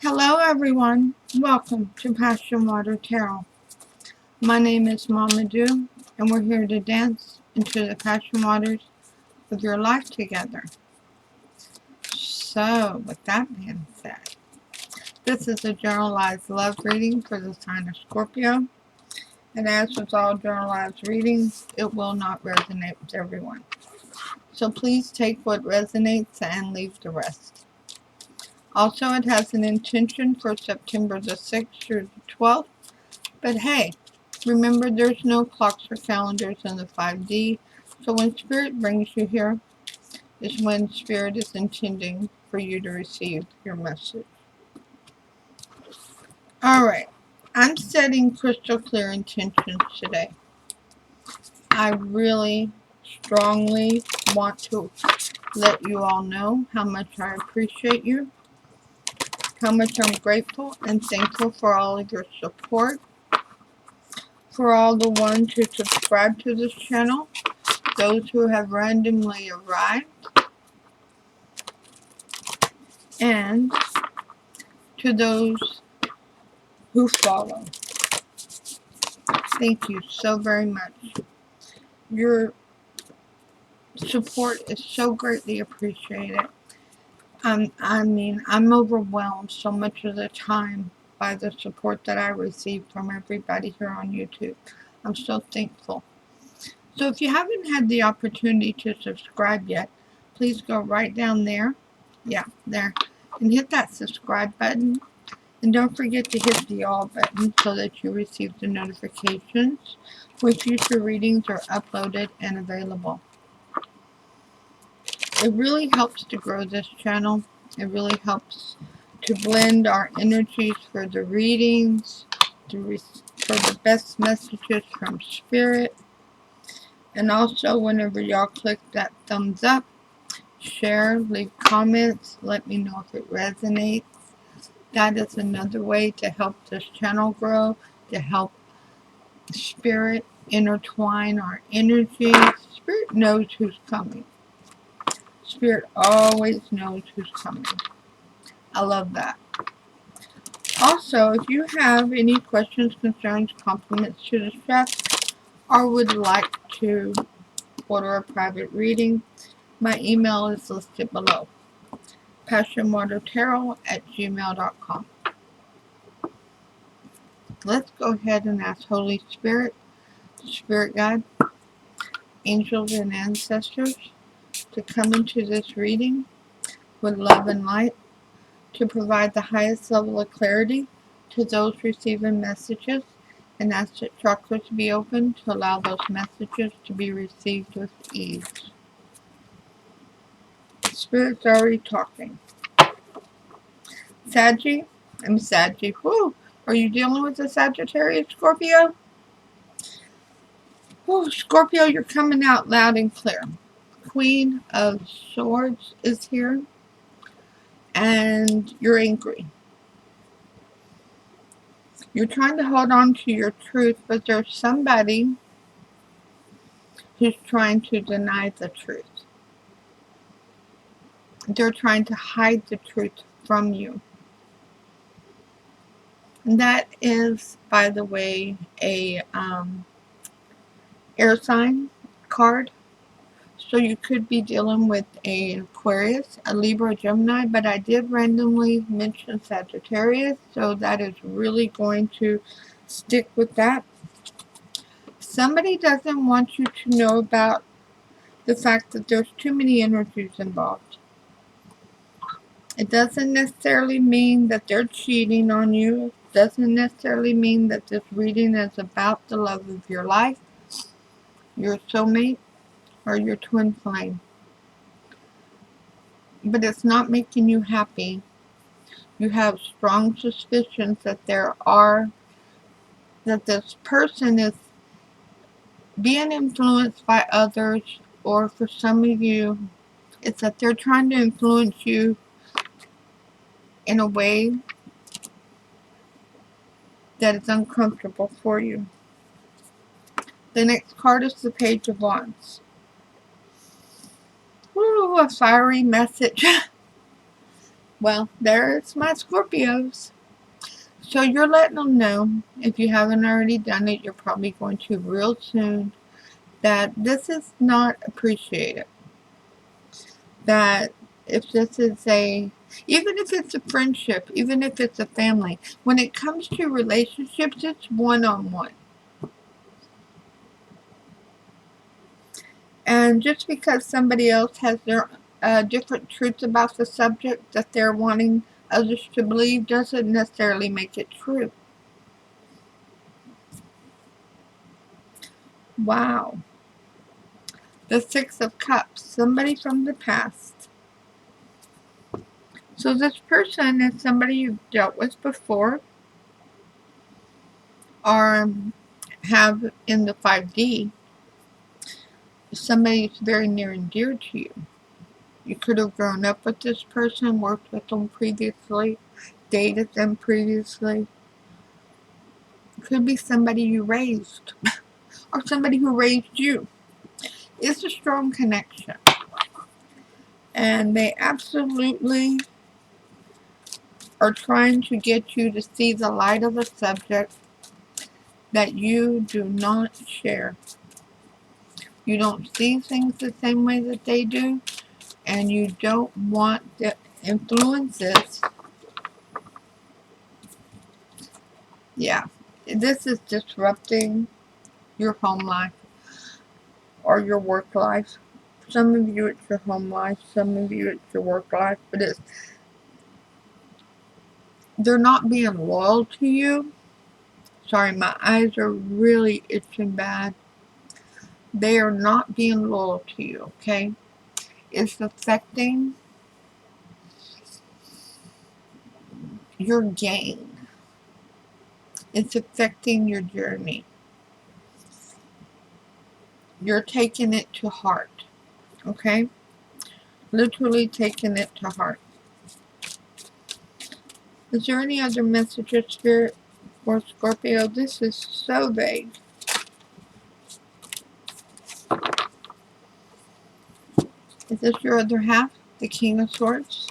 Hello everyone, welcome to PassionWaterTarot. My name is Mama Do, and we're here to dance into the passion waters of your life together. So, with that being said, this is a generalized love reading for the sign of Scorpio, and as with all generalized readings, it will not resonate with everyone. So please take what resonates and leave the rest. Also, it has an intention for September the 6th through the 12th. But hey, remember there's no clocks or calendars in the 5D, so when Spirit brings you here is when Spirit is intending for you to receive your message. Alright, I'm setting crystal clear intentions today. I really strongly want to let you all know how much I appreciate you, how much I'm grateful and thankful for all of your support, for all the ones who subscribe to this channel, those who have randomly arrived, and to those who follow. Thank you so very much. Your support is so greatly appreciated. I'm overwhelmed so much of the time by the support that I receive from everybody here on YouTube. I'm so thankful. So if you haven't had the opportunity to subscribe yet, please go right down there. Yeah, there. And hit that subscribe button. And don't forget to hit the all button so that you receive the notifications when future readings are uploaded and available. It really helps to grow this channel. It really helps to blend our energies for the readings, for the best messages from Spirit. And also, whenever y'all click that thumbs up, share, leave comments, let me know if it resonates. That is another way to help this channel grow, to help Spirit intertwine our energies. Spirit knows who's coming. Spirit always knows who's coming. I love that. Also, if you have any questions, concerns, compliments to the chef, or would like to order a private reading, my email is listed below. PassionWaterTarot@gmail.com. Let's go ahead and ask Holy Spirit, Spirit God, angels and ancestors to come into this reading with love and light, to provide the highest level of clarity to those receiving messages, and ask that chakras be open to allow those messages to be received with ease. Spirit's already talking. Saggy? I'm Saggy. Woo! Are you dealing with a Sagittarius, Scorpio? Woo, Scorpio, you're coming out loud and clear. Queen of Swords is here, and you're angry. You're trying to hold on to your truth, but there's somebody who's trying to deny the truth. They're trying to hide the truth from you. And that is, by the way, a air sign card. So you could be dealing with an Aquarius, a Libra, Gemini, but I did randomly mention Sagittarius, so that is really going to stick with that. Somebody doesn't want you to know about the fact that there's too many energies involved. It doesn't necessarily mean that they're cheating on you. It doesn't necessarily mean that this reading is about the love of your life, your soulmate, or your twin flame. But it's not making you happy. You have strong suspicions that that this person is being influenced by others, or for some of you, it's that they're trying to influence you in a way that is uncomfortable for you. The next card is the Page of Wands. Ooh, a fiery message. Well, there's my Scorpios. So you're letting them know, if you haven't already done it, you're probably going to real soon, that this is not appreciated. That if this is even if it's a friendship, even if it's a family, when it comes to relationships, it's one-on-one. And just because somebody else has their different truths about the subject that they're wanting others to believe doesn't necessarily make it true. Wow. The Six of Cups. Somebody from the past. So this person is somebody you've dealt with before or have in the 5D. Somebody who's very near and dear to you. You could have grown up with this person, worked with them previously, dated them previously. It could be somebody you raised or somebody who raised you. It's a strong connection. And they absolutely are trying to get you to see the light of a subject that you do not share. You don't see things the same way that they do, and you don't want the influences. Yeah, this is disrupting your home life or your work life. Some of you it's your home life, some of you it's your work life, but they're not being loyal to you. Sorry, my eyes are really itching bad. They are not being loyal to you, okay? It's affecting your gain. It's affecting your journey. You're taking it to heart, okay? Literally taking it to heart. Is there any other messages, Spirit, for Scorpio? This is so vague. Is this your other half? The King of Swords?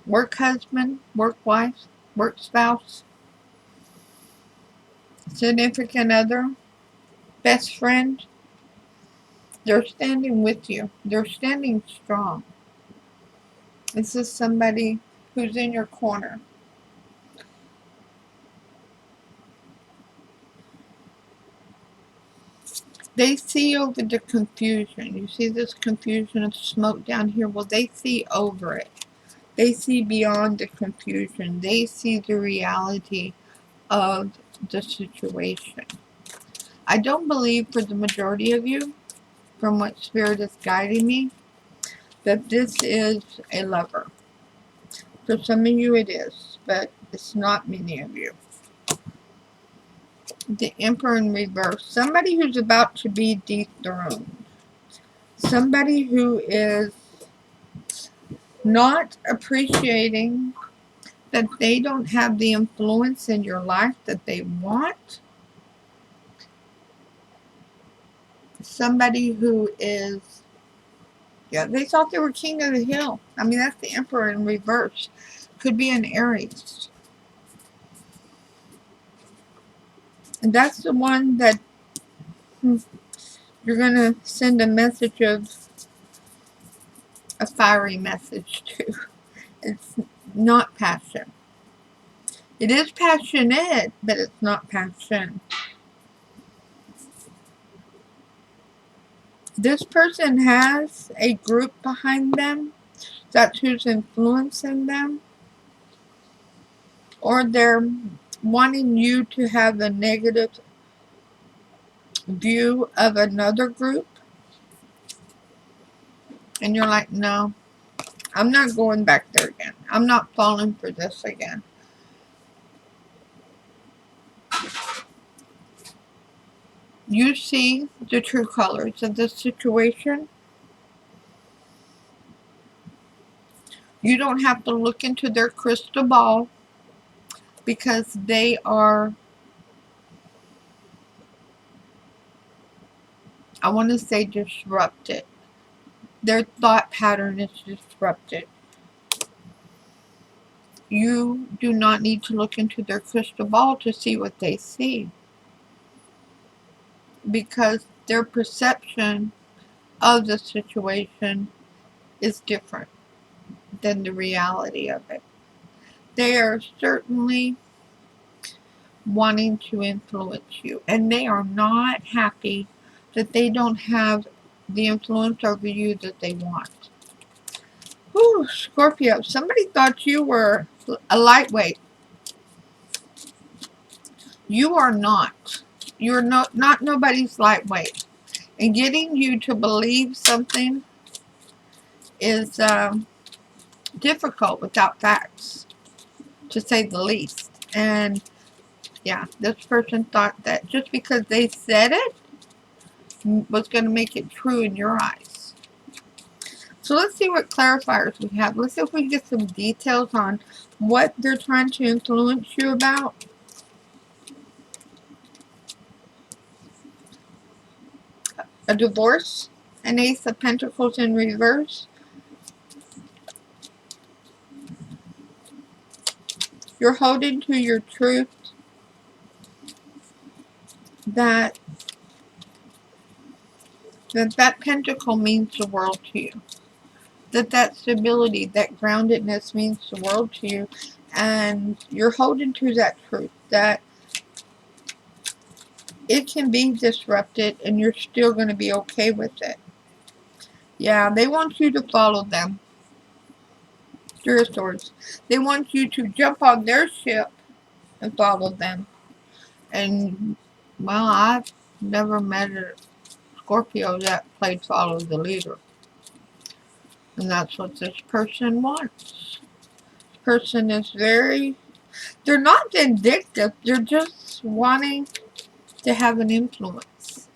Work husband, work wife, work spouse, significant other, best friend? They're standing with you. They're standing strong. This is somebody who's in your corner. They see over the confusion. You see this confusion of smoke down here? Well, they see over it. They see beyond the confusion. They see the reality of the situation. I don't believe for the majority of you, from what Spirit is guiding me, that this is a lover. For some of you it is, but it's not many of you. The Emperor in reverse. Somebody who's about to be dethroned. Somebody who is not appreciating that they don't have the influence in your life that they want. Somebody who is, yeah, they thought they were king of the hill. I mean, that's the Emperor in reverse. Could be an Aries. And that's the one that you're going to send a message of, a fiery message to. It's not passion. It is passionate, but it's not passion. This person has a group behind them. That's who's influencing them. Or they're wanting you to have a negative view of another group. And you're like, no, I'm not going back there again. I'm not falling for this again. You see the true colors of this situation. You don't have to look into their crystal ball because they are, I want to say, disrupted. Their thought pattern is disrupted. You do not need to look into their crystal ball to see what they see, because their perception of the situation is different than the reality of it. They are certainly wanting to influence you, and they are not happy that they don't have the influence over you that they want. Whew, Scorpio, somebody thought you were a lightweight. You are not. You're not nobody's lightweight. And getting you to believe something is difficult without facts, to say the least. And yeah, this person thought that just because they said it was going to make it true in your eyes. So let's see what clarifiers we have. Let's see if we can get some details on what they're trying to influence you about. A divorce, an Ace of Pentacles in reverse. You're holding to your truth that that pentacle means the world to you. That stability, that groundedness means the world to you. And you're holding to that truth, that it can be disrupted and you're still going to be okay with it. Yeah, they want you to follow them. Three of Swords. They want you to jump on their ship and follow them. And, well, I've never met a Scorpio that played follow the leader. And that's what this person wants. This person is very... They're not vindictive. They're just wanting to have an influence.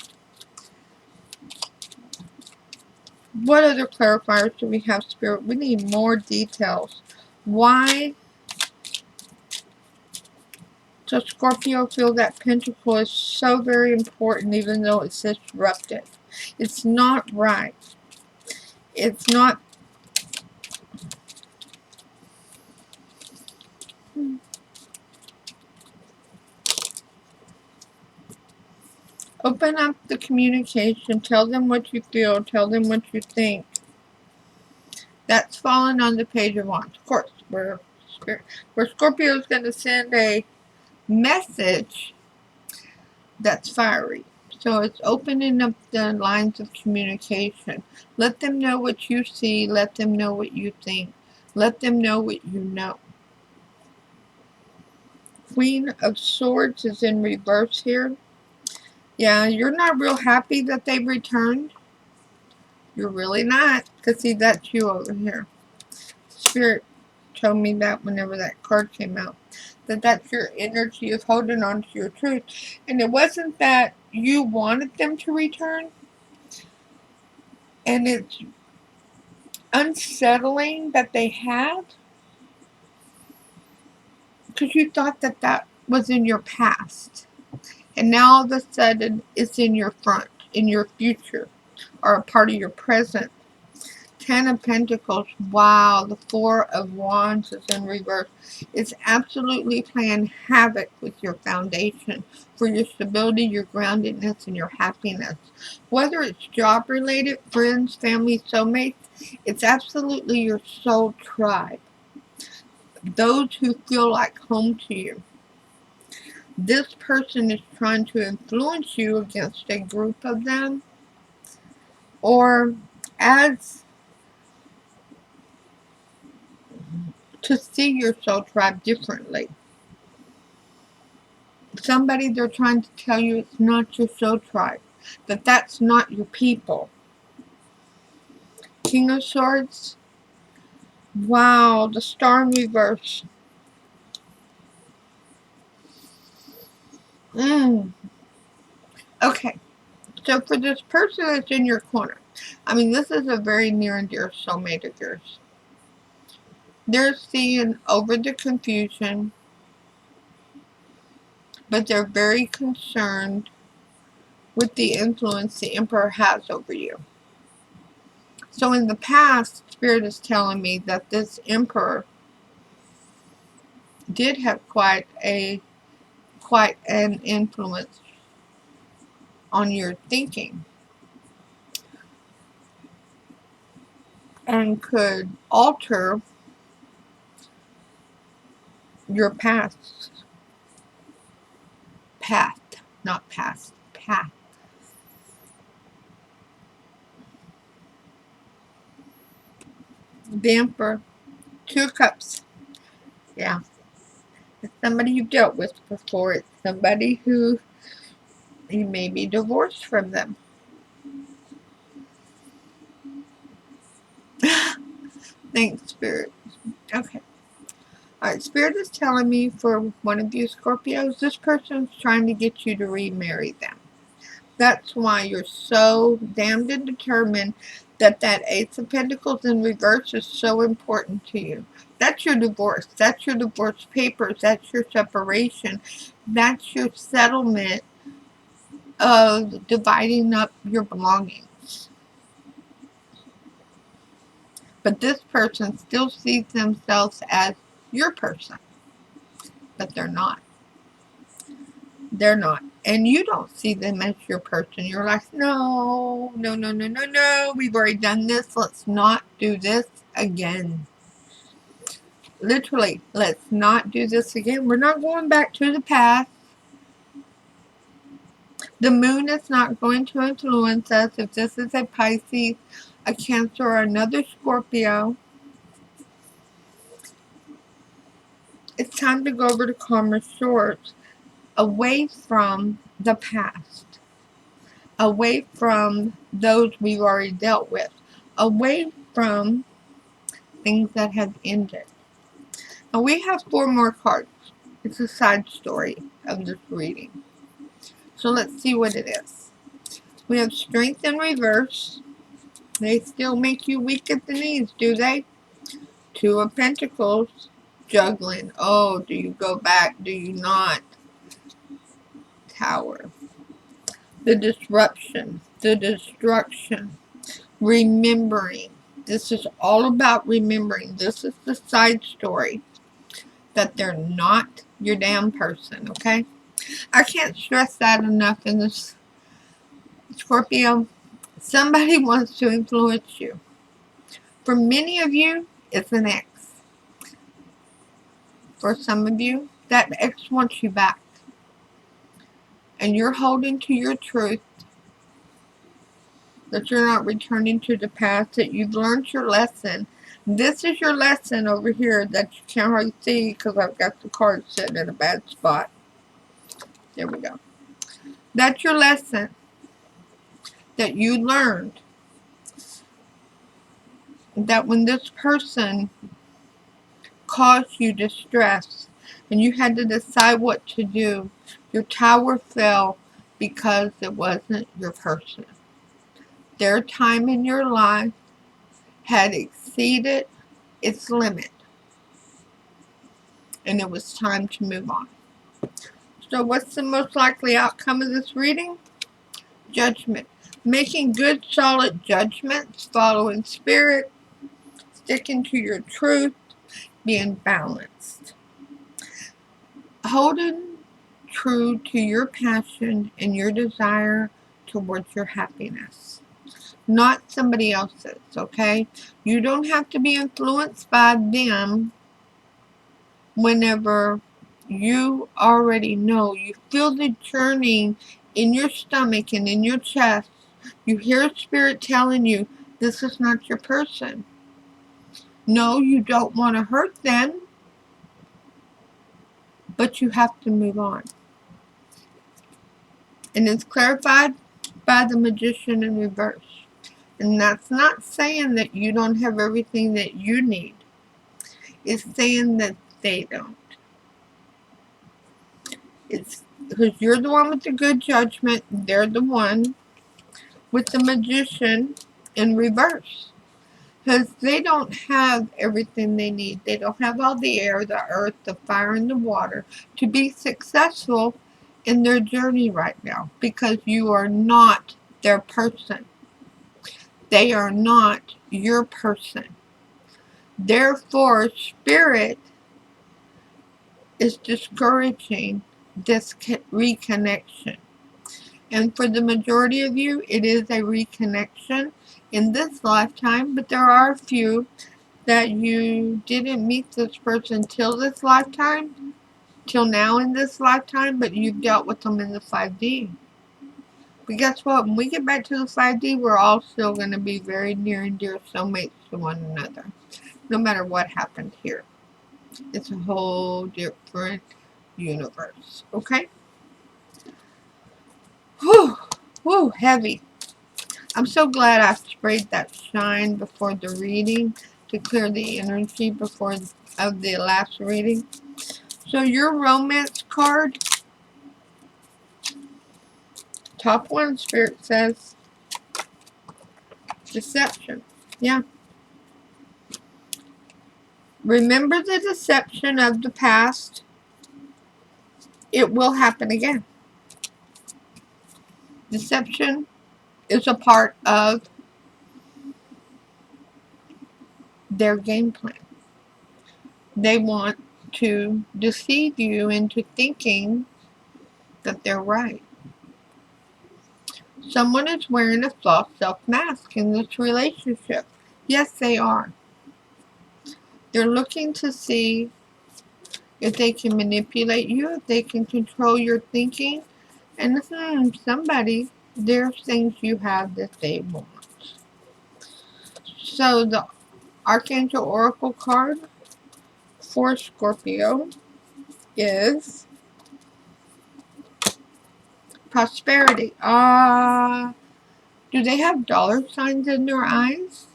What other clarifiers do we have, Spirit? We need more details. Why does Scorpio feel that Pentacle is so very important even though it's disruptive? It's not right. It's not... Open up the communication. Tell them what you feel. Tell them what you think. That's fallen on the Page of Wands. Of course, where Scorpio is going to send a message that's fiery. So it's opening up the lines of communication. Let them know what you see. Let them know what you think. Let them know what you know. Queen of Swords is in reverse here. Yeah, you're not real happy that they returned. You're really not. Because see, that's you over here. Spirit told me that whenever that card came out. That's your energy of holding on to your truth. And it wasn't that you wanted them to return. And it's unsettling that they had. Because you thought that that was in your past. And now all of a sudden it's in your front, in your future, or a part of your present. Ten of Pentacles, wow, the Four of Wands is in reverse. It's absolutely playing havoc with your foundation for your stability, your groundedness, and your happiness. Whether it's job-related, friends, family, soulmates, it's absolutely your soul tribe. Those who feel like home to you. This person is trying to influence you against a group of them, or as to see your soul tribe differently. Somebody, they're trying to tell you it's not your soul tribe, that that's not your people. King of Swords. Wow, the Star in reverse. Okay, so for this person that's in your corner, I mean, this is a very near and dear soulmate of yours. They're seeing over the confusion, but they're very concerned with the influence the Emperor has over you. So in the past, Spirit is telling me that this Emperor did have quite an influence on your thinking and could alter your path, not past, path. The Emperor, 2 of Cups. Yeah, it's somebody you've dealt with before. It's somebody who you may be divorced from them. Thanks, Spirit. Okay. Alright, Spirit is telling me for one of you Scorpios, this person's trying to get you to remarry them. That's why you're so damned and determined that Ace of Pentacles in reverse is so important to you. That's your divorce. That's your divorce papers. That's your separation. That's your settlement of dividing up your belongings. But this person still sees themselves as your person. But they're not. They're not. And you don't see them as your person. You're like, no. We've already done this. Let's not do this again. Literally, let's not do this again. We're not going back to the past. The moon is not going to influence us if this is a Pisces, a Cancer, or another Scorpio. It's time to go over to calmer shores, away from the past. Away from those we've already dealt with. Away from things that have ended. And we have 4 more cards. It's a side story of this reading. So let's see what it is. We have Strength in reverse. They still make you weak at the knees, do they? 2 of Pentacles. Juggling. Oh, do you go back? Do you not? Tower. The disruption. The destruction. Remembering. This is all about remembering. This is the side story. That they're not your damn person, okay? I can't stress that enough in this, Scorpio. Somebody wants to influence you. For many of you, it's an ex. For some of you, that ex wants you back. And you're holding to your truth. That you're not returning to the past. That you've learned your lesson. This is your lesson over here that you can't hardly see because I've got the card sitting in a bad spot. There we go. That's your lesson that you learned. That when this person caused you distress and you had to decide what to do, your tower fell because it wasn't your person. Their time in your life had exceeded its limit. And it was time to move on. So what's the most likely outcome of this reading? Judgment. Making good, solid judgments, following spirit, sticking to your truth, being balanced. Holding true to your passion and your desire towards your happiness. Not somebody else's, okay? You don't have to be influenced by them whenever you already know. You feel the churning in your stomach and in your chest. You hear spirit telling you, this is not your person. No, you don't want to hurt them, but you have to move on. And it's clarified by the Magician in reverse. And that's not saying that you don't have everything that you need. It's saying that they don't. It's because you're the one with the good judgment. They're the one with the Magician in reverse. Because they don't have everything they need. They don't have all the air, the earth, the fire, and the water to be successful in their journey right now. Because you are not their person. They are not your person. Therefore, spirit is discouraging this reconnection. And for the majority of you, it is a reconnection in this lifetime, but there are a few that you didn't meet this person till this lifetime, till now in this lifetime, but you've dealt with them in the 5D. But guess what? When we get back to the 5D, we're all still going to be very near and dear soulmates to one another, no matter what happened here. It's a whole different universe, okay? Whew, whew, heavy. I'm so glad I sprayed that shine before the reading to clear the energy before of the last reading. So your romance card, top one, Spirit says deception. Yeah. Remember the deception of the past. It will happen again. Deception is a part of their game plan. They want to deceive you into thinking that they're right. Someone is wearing a false self-mask in this relationship. Yes, they are. They're looking to see if they can manipulate you, if they can control your thinking, and somebody, there's things you have that they want. So the Archangel Oracle card for Scorpio is prosperity. Do they have dollar signs in their eyes?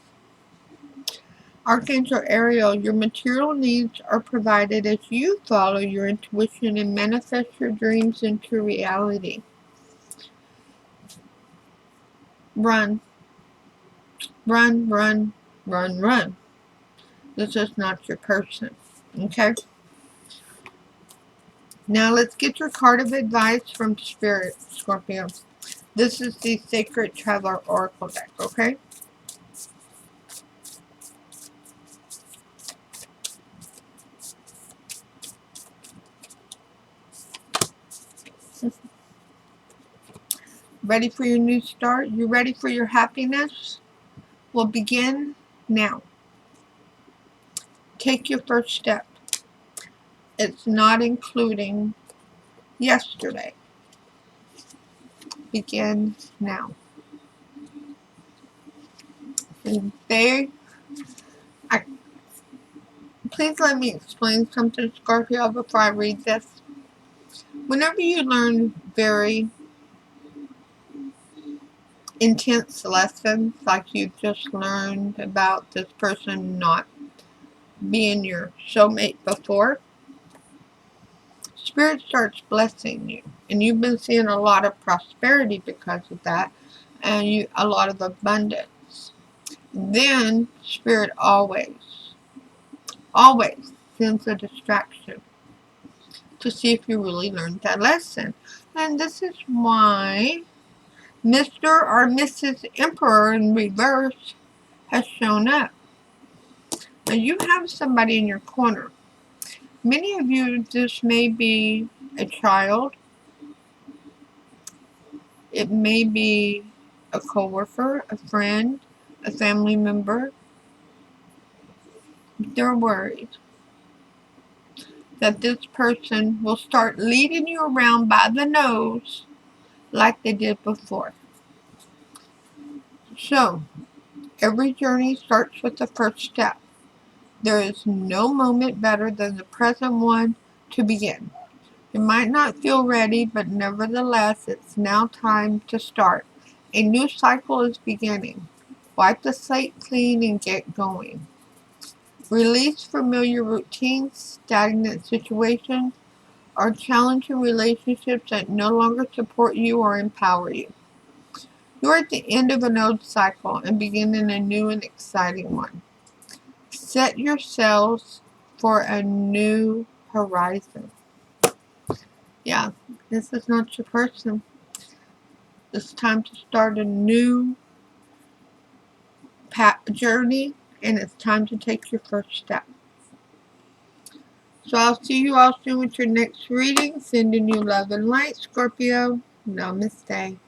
Archangel Ariel, your material needs are provided as you follow your intuition and manifest your dreams into reality. Run. Run, run, run, run. This is not your person. Okay? Now let's get your card of advice from Spirit, Scorpio. This is the Sacred Traveler Oracle deck, okay? Ready for your new start? You ready for your happiness? We'll begin now. Take your first step. It's not including yesterday. Begin now. And please let me explain something, Scorpio, before I read this. Whenever you learn very intense lessons, like you just learned about this person not being your soulmate before, Spirit starts blessing you. And you've been seeing a lot of prosperity because of that, and a lot of abundance. Then Spirit always sends a distraction to see if you really learned that lesson. And this is why Mr. or Mrs. Emperor in reverse has shown up. Now you have somebody in your corner. Many of you, this may be a child. It may be a coworker, a friend, a family member. They're worried that this person will start leading you around by the nose like they did before. So, every journey starts with the first step. There is no moment better than the present one to begin. You might not feel ready, but nevertheless, it's now time to start. A new cycle is beginning. Wipe the slate clean and get going. Release familiar routines, stagnant situations, or challenging relationships that no longer support you or empower you. You are at the end of an old cycle and beginning a new and exciting one. Set your sails for a new horizon. Yeah, this is not your person. It's time to start a new journey, and it's time to take your first step. So I'll see you all soon with your next reading. Sending you love and light, Scorpio. Namaste.